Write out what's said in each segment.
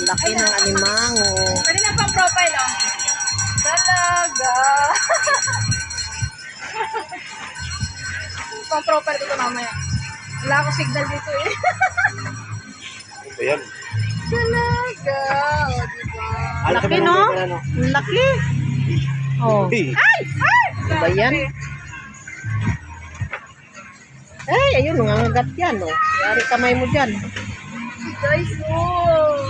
laki ng alimango. Pwede na pang profile, oh. Talaga. Pang profile ko ito mamaya. Wala akong signal dito eh. Ayan. Talaga. O, diba? Laki, no? Laki. Oh. Hey. Ay! Ay! Ano ba yan? Ay, ayun, nangangagat yan, oh. Yari kamay mo dyan. Guys, oh.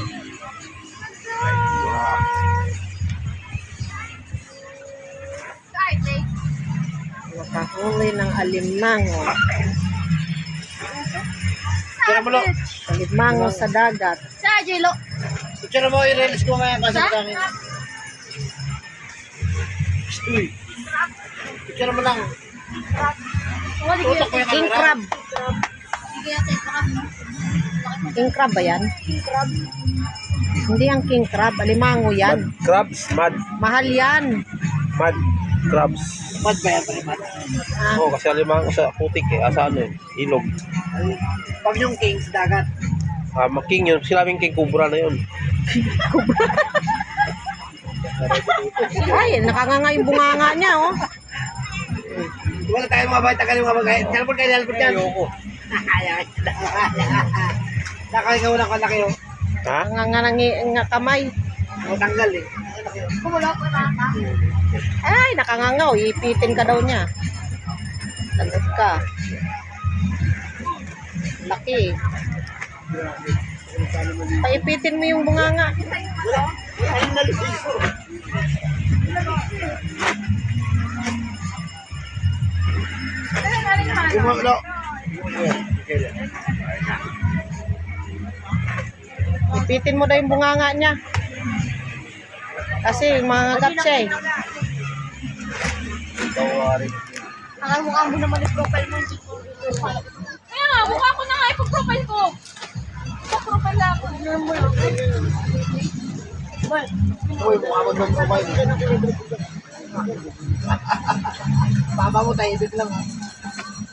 Nakahuli ng alimango. Tira mo, lo. Alimango sa dagat. Sa Jelo. Tira mo, i-release ko ngayon kasi sa akin. Uy. Tira mo lang. Tutok ko yung King camera. crab. Sige natin, baka King crab ba yan? Hindi ang king crab. Alimango Mud yan. crabs, mud Mahal yan. crabs. Mad ba yan, pare? Mad. Ah, Oo, kasi alimang ko sa putik eh. Asa ano eh, ilog. Pag yung kings, dagat. King yun, sinabing king cobra na yun. ay, nakanganga yung bunganga niya, oh. Wala tayo mga bagay, tagal yung mga bagay. Dalpon kayo, dalpon dyan. Ayoko. Nakakay ka wala kalaki yun. Ha? Nakanganga ng kamay. O tanggal eh. kumulok ko na. Ay, nakanganga, oh. Ipitin ka daw niya. Tandot ka. Laki. Paipitin mo yung bunganga. Gumalo. Ipitin mo daw yung bunganga niya. Kasi mga siya eh. Ang mukha mo naman yung profile mo. Kaya nga, mukha ko na nga yung profile ko. Profile lang ako. Uy, mukha mo doon kumay. Baba mo tayo, ibig lang.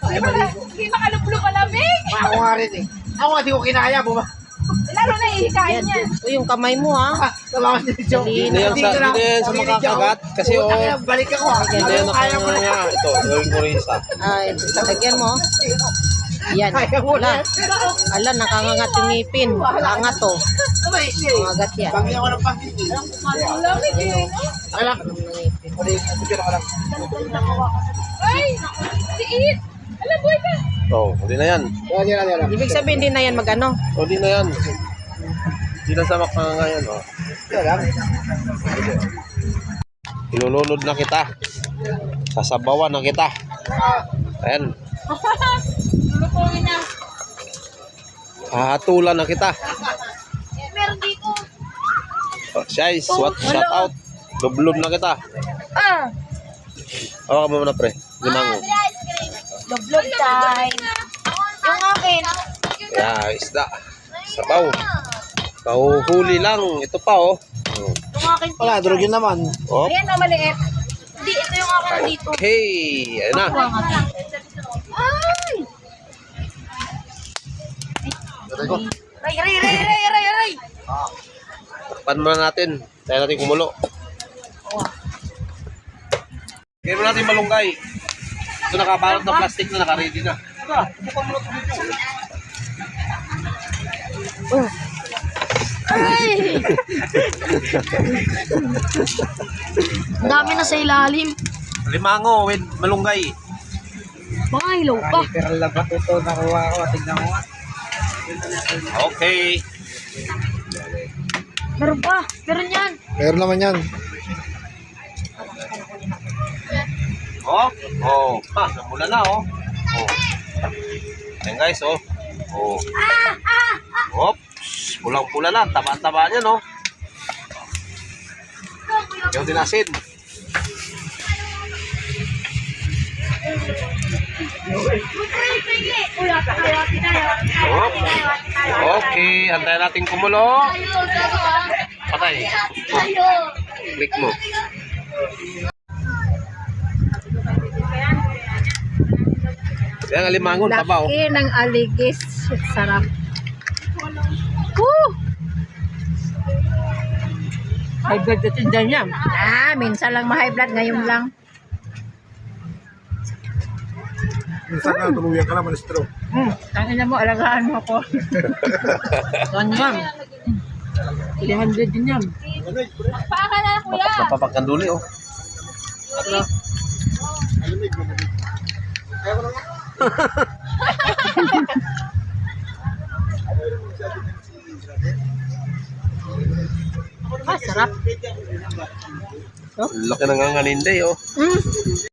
Hindi makalublo ka lamig. Ako nga rin eh. Ako nga di ko kinaya, buma. Lalo na ihikain Yan. niya. Ito yung kamay mo, ha. Tabawas ni Joe. Hindi na yan sa makakagat. Kasi Balik ako ah. hindi na Kaya mo na. nga. Ito, gawin ko rin isa. Ay, lagyan mo. Yan. Kaya mo na. Ala, nakangangat yung ngipin. Angat, oh. Sabay, siya eh. Mangagat yan. Bangi ako ng pangkin eh. Ang lamig eh. no? Alam. Anong ngipin? Picture ako lang. Ay, siit. Alam, buhay ka. Oo, hindi na yan. Yan. Ibig sabihin, hindi na yan mag-ano. O, hindi na yan. Hindi na sa makanga yan, oh. Yan lang. Ilulunod na kita. Sasabawan na kita. Ayan. Lulutuin na. Hahatulan na kita. Meron dito. Guys, shout out. Dublon na kita. Ah. Hawakan mo muna, pre. Limango. Vlog time. Yung akin. Kaya, isda. Sabaw. Pahuhuli lang. Ito pa, oh. Yung akin. Wala, durog yun naman. Oh. Ayan na maliit. Hindi, ito yung akin dito. Okay. Ayan na. Ay! Ray! Takpan muna natin. Tayo natin kumulo. Kaya natin malunggay. Ito nakabalot na plastic na naka-ready na. Ay! Ang dami na sa ilalim. Limango with malunggay. Mga ilaw pa. Pero labat ito, nakuha ko. Tignan mo. Okay. Meron pa. Meron yan. Meron naman yan. Oh. Oh. Namula na, oh. Oh. Ayan guys, oh. Oh. Oops. Pulang-pula na. Taba-taba niya, no? Ayaw din asin. Oh. Okay. Antayin natin kumulo. Patay. Click mo. Yan, alimangon, taba, oh. Laki ng aligis. Sarap. High blood ka dyan yan. Minsan lang ma-high blood, ngayon lang. Minsan ka, tuluyan ka naman, stroke. Tangin na mo, alagaan mo ako. Ano yan? 300 din yan. Paaka na kuya. Napapagkanduli oh. Sarap. Laki ng nganganinday oh.